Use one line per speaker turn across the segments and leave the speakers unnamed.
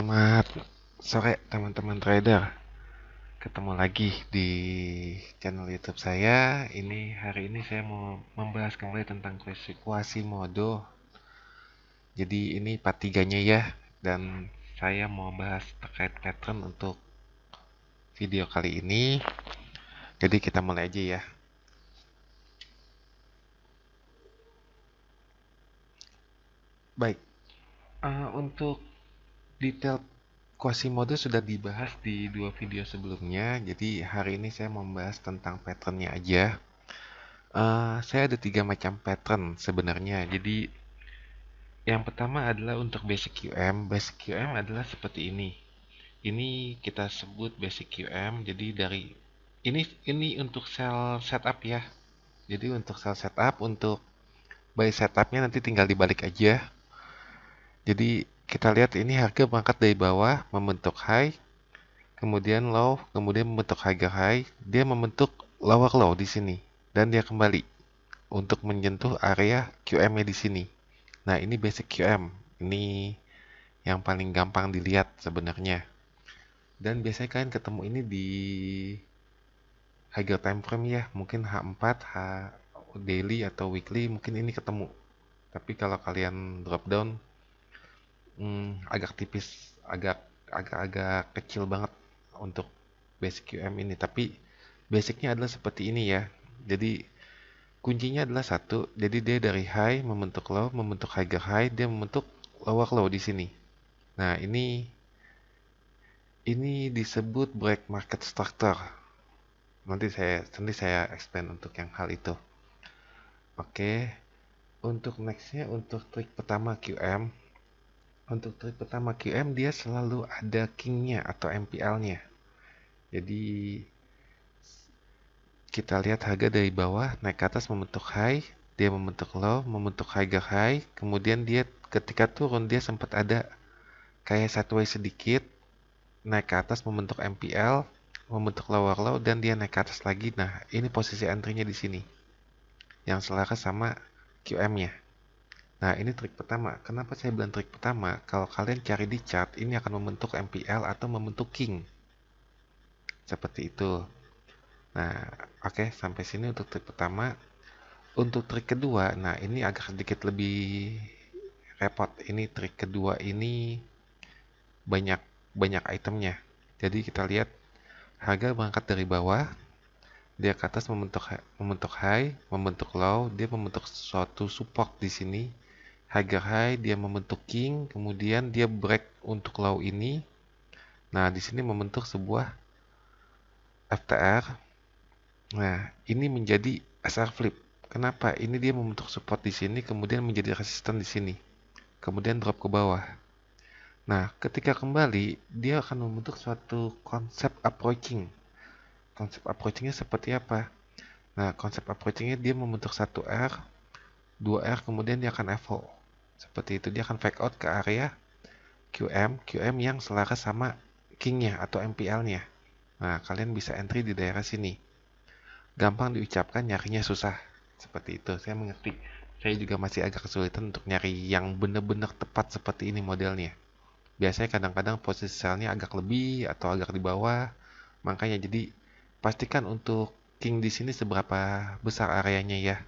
Selamat sore teman-teman trader. Ketemu lagi di channel YouTube saya. Hari ini saya mau membahas kembali tentang Quasimodo. Jadi ini part 3-nya ya. Dan saya mau bahas terkait pattern untuk video kali ini. Jadi kita mulai aja ya. Baik. Untuk detail Quasimodo sudah dibahas di 2 video sebelumnya. Jadi hari ini saya mau membahas tentang patternnya aja. Saya ada 3 macam pattern sebenarnya. Jadi yang pertama adalah untuk basic QM. Basic QM adalah seperti ini. Ini kita sebut basic QM. Jadi ini untuk sell setup ya. Jadi untuk sell setup, untuk buy setupnya nanti tinggal dibalik aja. Jadi kita lihat ini harga berangkat dari bawah membentuk high, kemudian low, kemudian membentuk harga high. Dia membentuk lower low di sini dan dia kembali untuk menyentuh area QM-nya di sini. Nah, ini basic QM. Ini yang paling gampang dilihat sebenarnya. Dan biasanya kalian ketemu ini di higher time frame ya. Mungkin H4, H daily atau weekly mungkin ini ketemu. Tapi kalau kalian drop down agak tipis, agak kecil banget untuk basic QM ini. Tapi basicnya adalah seperti ini ya. Jadi kuncinya adalah satu. Jadi dia dari high membentuk low, membentuk harga high, dia membentuk lower low di sini. Nah, ini disebut break market structure. Nanti saya explain untuk yang hal itu. Oke, untuk nextnya untuk trik pertama QM. Untuk trik pertama QM dia selalu ada kingnya atau MPL-nya. Jadi kita lihat harga dari bawah naik ke atas membentuk high, dia membentuk low, membentuk harga high, kemudian dia ketika turun dia sempat ada kayak sideways sedikit, naik ke atas membentuk MPL, membentuk lower low, dan dia naik ke atas lagi. Nah, ini posisi entry-nya di sini yang selaras sama QM-nya. Nah, ini trik pertama. Kenapa saya bilang trik pertama? Kalau kalian cari di chart, ini akan membentuk MPL atau membentuk king. Seperti itu. Nah, oke, sampai sini untuk trik pertama. Untuk trik kedua, nah ini agak sedikit lebih repot. Ini trik kedua ini banyak banyak itemnya. Jadi kita lihat harga berangkat dari bawah, dia ke atas membentuk high, membentuk low, dia membentuk suatu support di sini. Harga high dia membentuk king, kemudian dia break untuk low ini. Nah, di sini membentuk sebuah FTR. Nah, ini menjadi SR flip. Kenapa? Ini dia membentuk support di sini, kemudian menjadi resisten di sini. Kemudian drop ke bawah. Nah, ketika kembali, dia akan membentuk suatu konsep approaching. Konsep approachingnya seperti apa? Nah, konsep approachingnya dia membentuk 1R, 2R, kemudian dia akan FO. Seperti itu, dia akan fake out ke area QM yang selaras sama kingnya atau MPL-nya. Nah, kalian bisa entry di daerah sini. Gampang diucapkan, nyarinya susah. Seperti itu, saya mengerti. Saya juga masih agak kesulitan untuk nyari yang benar-benar tepat seperti ini modelnya. Biasanya kadang-kadang posisi selnya agak lebih atau agak di bawah. Makanya jadi pastikan untuk king di sini seberapa besar areanya ya.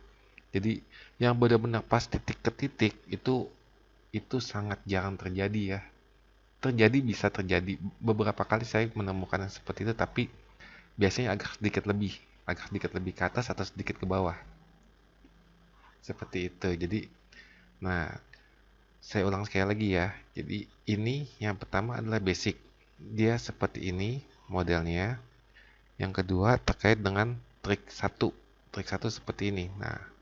Jadi yang benar-benar pas titik ke titik itu sangat jarang terjadi ya. Terjadi bisa terjadi. Beberapa kali saya menemukan yang seperti itu tapi biasanya agak sedikit lebih ke atas atau sedikit ke bawah. Seperti itu. Jadi nah, saya ulang sekali lagi ya. Jadi ini yang pertama adalah basic. Dia seperti ini modelnya. Yang kedua terkait dengan trik 1. Trik 1 seperti ini. Nah,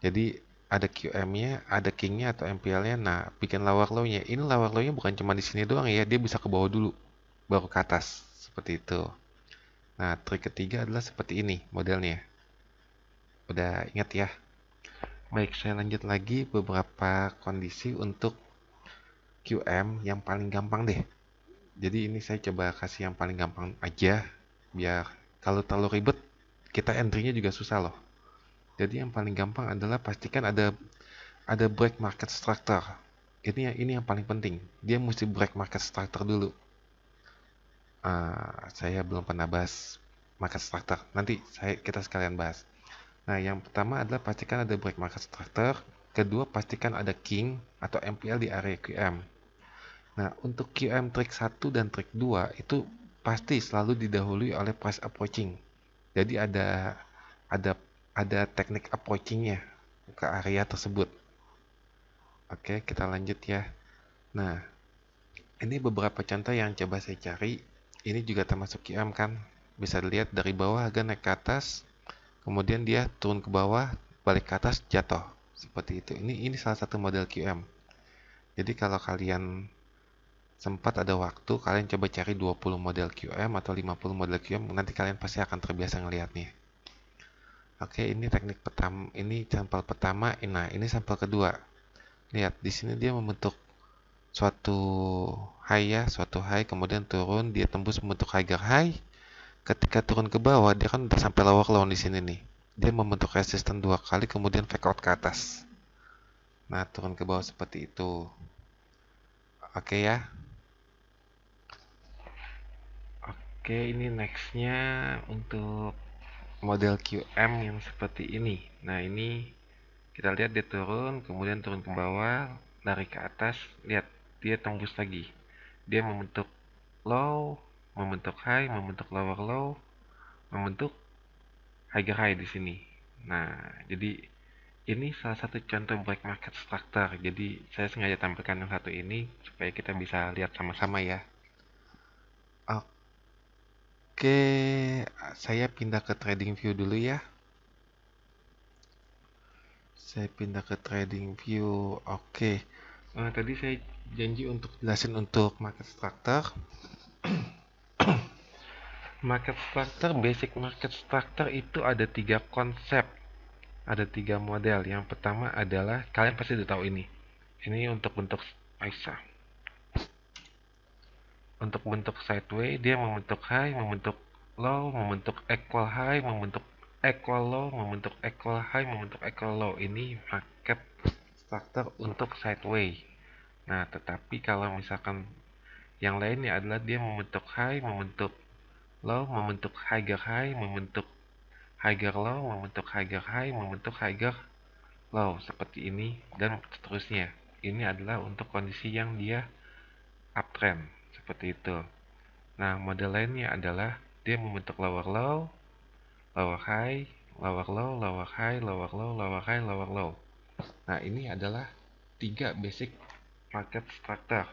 jadi ada QM-nya, ada king-nya atau MPL-nya. Nah, bikin lower low-nya. Ini lower low-nya bukan cuma di sini doang ya, dia bisa ke bawah dulu, baru ke atas. Seperti itu. Nah, trik ketiga adalah seperti ini modelnya. Udah ingat ya? Baik, saya lanjut lagi beberapa kondisi untuk QM yang paling gampang deh. Jadi ini saya coba kasih yang paling gampang aja, biar kalau terlalu ribet, kita entry-nya juga susah loh. Jadi yang paling gampang adalah pastikan ada break market structure. ini yang paling penting. Dia mesti break market structure dulu. Saya belum pernah bahas market structure. Nanti kita sekalian bahas. Nah, yang pertama adalah pastikan ada break market structure. Kedua, pastikan ada king atau MPL di area QM. Nah, untuk QM trik 1 dan trik 2 itu pasti selalu didahului oleh price approaching. Jadi ada ada teknik approachingnya ke area tersebut. Oke, kita lanjut ya. Nah, ini beberapa contoh yang coba saya cari. Ini juga termasuk QM kan. Bisa dilihat dari bawah harga naik ke atas, kemudian dia turun ke bawah, balik ke atas, jatuh. Seperti itu. Ini salah satu model QM. Jadi kalau kalian sempat ada waktu, kalian coba cari 20 model QM atau 50 model QM, nanti kalian pasti akan terbiasa ngelihatnya. Oke, ini teknik pertama, ini sampel pertama. Nah, ini sampel kedua. Lihat, di sini dia membentuk suatu high ya, suatu high, kemudian turun, dia tembus membentuk higher high. Ketika turun ke bawah, dia kan udah sampai lower low di sini nih. Dia membentuk resisten 2 kali, kemudian fake out ke atas. Nah, turun ke bawah seperti itu. Oke ya. Oke, ini nextnya untuk model QM yang seperti ini. Nah, ini kita lihat dia turun, kemudian turun ke bawah, lari ke atas. Lihat, dia tembus lagi. Dia membentuk low, membentuk high, membentuk lower low, membentuk higher high di sini. Nah, jadi ini salah satu contoh break market structure. Jadi saya sengaja tampilkan yang satu ini supaya kita bisa lihat sama-sama ya. Oke, saya pindah ke trading view dulu ya. Saya pindah ke trading view. Oke. Tadi saya janji untuk jelasin untuk market structure. Market structure, basic market structure itu ada 3 konsep. Ada 3 model. Yang pertama adalah, kalian pasti udah tahu ini. Ini untuk bentuk Aisyah. Untuk bentuk sideways, dia membentuk high, membentuk low, membentuk equal high, membentuk equal low, membentuk equal high, membentuk equal low. Ini market structure untuk sideways. Nah, tetapi kalau misalkan yang lainnya adalah dia membentuk high, membentuk low, membentuk higher high, membentuk higher low, membentuk higher high, membentuk higher low seperti ini dan seterusnya. Ini adalah untuk kondisi yang dia uptrend seperti itu. Nah, model lainnya adalah dia membentuk lower low, lower high, lower low, lower high, lower low, lower high, lower low. Nah, ini adalah 3 basic market structure.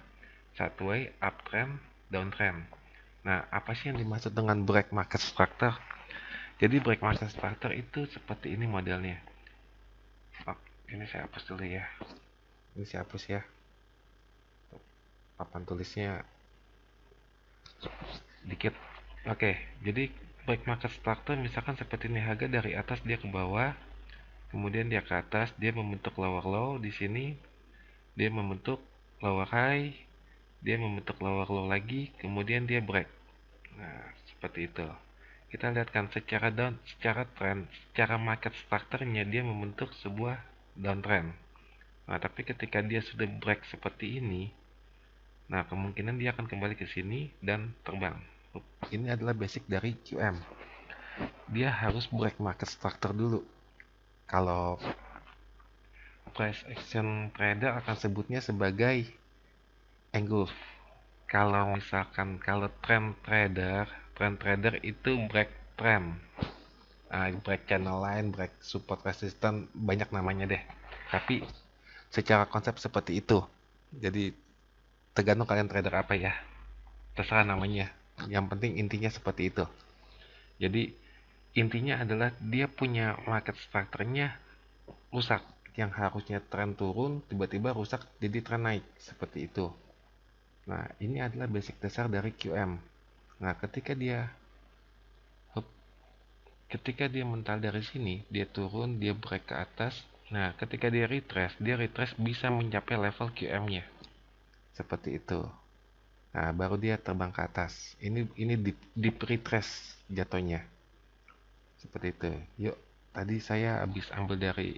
Sideways, uptrend, downtrend. Nah, apa sih yang dimaksud dengan break market structure? Jadi break market structure itu seperti ini modelnya. Oh, ini saya hapus dulu ya. Ini saya hapus ya. Papan tulisnya dikit. Oke, jadi break market structure misalkan seperti ini, harga dari atas dia ke bawah, kemudian dia ke atas, dia membentuk lower low di sini, dia membentuk lower high, dia membentuk lower low lagi, kemudian dia break. Nah, seperti itu. Kita lihatkan secara trend, secara market structure-nya dia membentuk sebuah downtrend. Nah, tapi ketika dia sudah break seperti ini, nah kemungkinan dia akan kembali ke sini dan terbang. Ini adalah basic dari QM. Dia harus break market structure dulu. Kalau price action trader akan sebutnya sebagai engulf. Kalau misalkan trend trader itu break trend. Break channel line, break support resistance, banyak namanya deh. Tapi secara konsep seperti itu. Jadi tergantung kalian trader apa ya. Terserah namanya. Yang penting intinya seperti itu. Jadi intinya adalah dia punya market structure-nya rusak. Yang harusnya tren turun, tiba-tiba rusak jadi tren naik. Seperti itu. Nah, ini adalah basic dasar dari QM. Nah, ketika dia mental dari sini, dia turun, dia break ke atas. Nah, ketika dia retrace bisa mencapai level QM-nya. Seperti itu. Nah, baru dia terbang ke atas. Ini deep retrace jatuhnya. Seperti itu. Yuk, tadi saya habis ambil dari,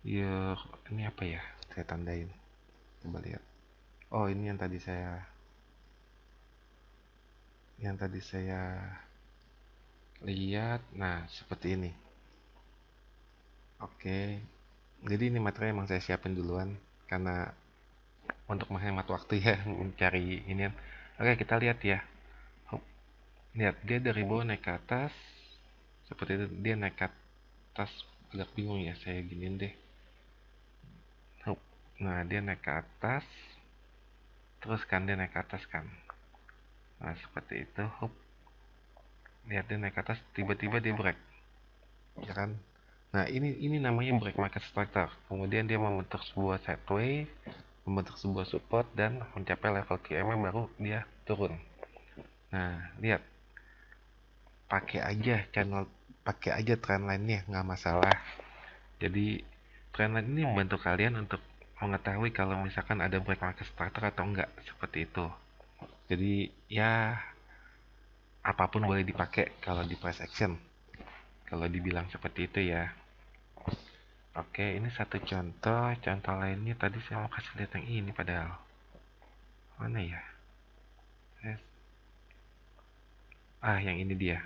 yuk, ini apa ya? Saya tandain. Coba lihat. Oh, ini yang tadi saya lihat. Nah, seperti ini. Oke. Jadi ini materi emang saya siapin duluan karena untuk menghemat waktu ya mencari ini. Oke, kita lihat ya. Hup, lihat dia dari bawah naik ke atas. Seperti itu dia naik ke atas. Agak bingung ya saya giniin deh. Hup. Nah, dia naik ke atas. Terus kan dia naik ke atas kan. Nah, seperti itu. Hup. Lihat dia naik ke atas, tiba-tiba dia break. Ya kan? Nah, ini namanya break market structure. Kemudian dia membentuk sebuah sideway, membentuk sebuah support dan mencapai level QM baru dia turun. Nah, lihat, pakai aja trendline-nya nggak masalah. Jadi trendline ini membantu kalian untuk mengetahui kalau misalkan ada break market structure atau enggak, seperti itu. Jadi ya apapun boleh dipakai kalau di price action. Kalau dibilang seperti itu ya. Oke, ini satu contoh. Contoh lainnya tadi saya mau kasih lihat yang ini padahal. Mana ya? Yang ini dia.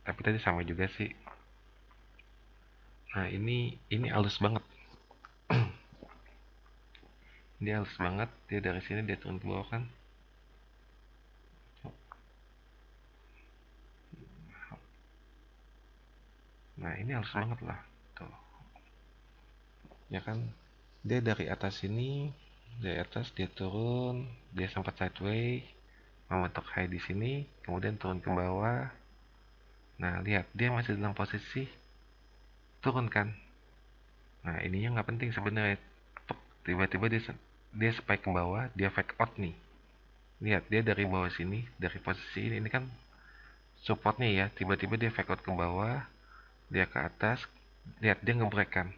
Tapi tadi sama juga sih. Nah, ini halus banget. Dia halus banget. Dia dari sini dia turun ke bawah kan. Nah, ini halus banget lah. Tuh. Ya kan? Dia dari atas sini, dari atas dia turun, dia sempat sideways, membentuk high di sini, kemudian turun ke bawah. Nah, lihat dia masih dalam posisi turun kan. Nah, ininya nggak penting sebenarnya. Tiba-tiba dia spike ke bawah, dia fake out nih. Lihat dia dari bawah sini, dari posisi ini kan supportnya ya. Tiba-tiba dia fake out ke bawah, dia ke atas. Lihat dia ngebreak kan.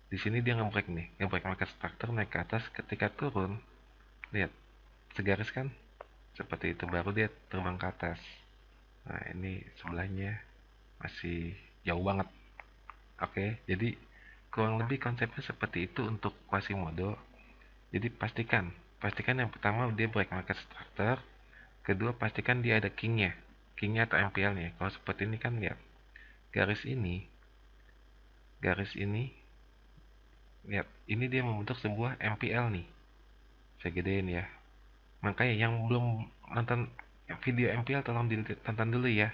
Di sini dia ngebreak nih, ngebreak market structure naik ke atas. Ketika turun, lihat segaris kan. Seperti itu baru dia terbang ke atas. Nah, ini sebelahnya masih jauh banget. Oke, jadi kurang lebih konsepnya seperti itu untuk Quasimodo. Jadi pastikan yang pertama dia break market structure, kedua pastikan dia ada kingnya atau MPL-nya. Kalau seperti ini kan lihat garis ini, garis ini, lihat ini dia membentuk sebuah MPL nih. Saya gedein ya. Makanya yang belum nonton video MPL tolong ditonton dulu ya.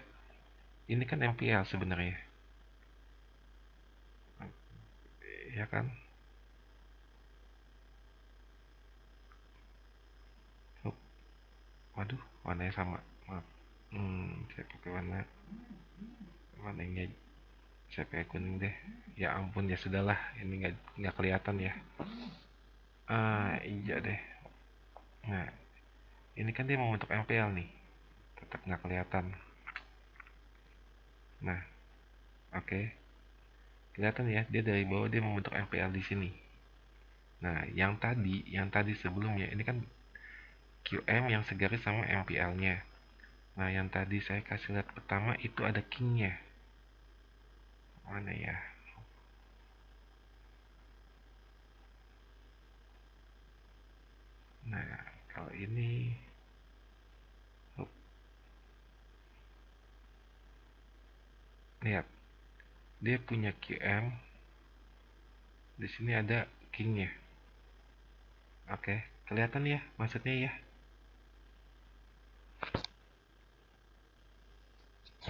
Ini kan MPL sebenarnya, ya kan? Oh, waduh, warnanya sama. Maaf. Saya pakai warna ini aja. Saya pakai kuning deh. Ya ampun ya sudahlah, ini nggak kelihatan ya. Iya deh. Nah, ini kan dia membentuk MPL nih, tetap nggak kelihatan. Nah, oke, kelihatan ya, dia dari bawah dia membentuk MPL di sini. Nah, yang tadi sebelumnya ini kan QM yang segaris sama MPL-nya. Nah, yang tadi saya kasih lihat pertama itu ada kingnya. Mana ya? Nah, kalau ini, hup, lihat, dia punya QM. Di sini ada kingnya. Oke, kelihatan ya maksudnya ya.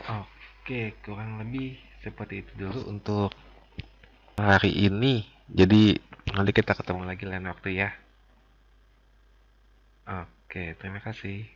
Oke, kurang lebih seperti itu dulu untuk hari ini. Jadi nanti kita ketemu lagi lain waktu ya. Oke, terima kasih.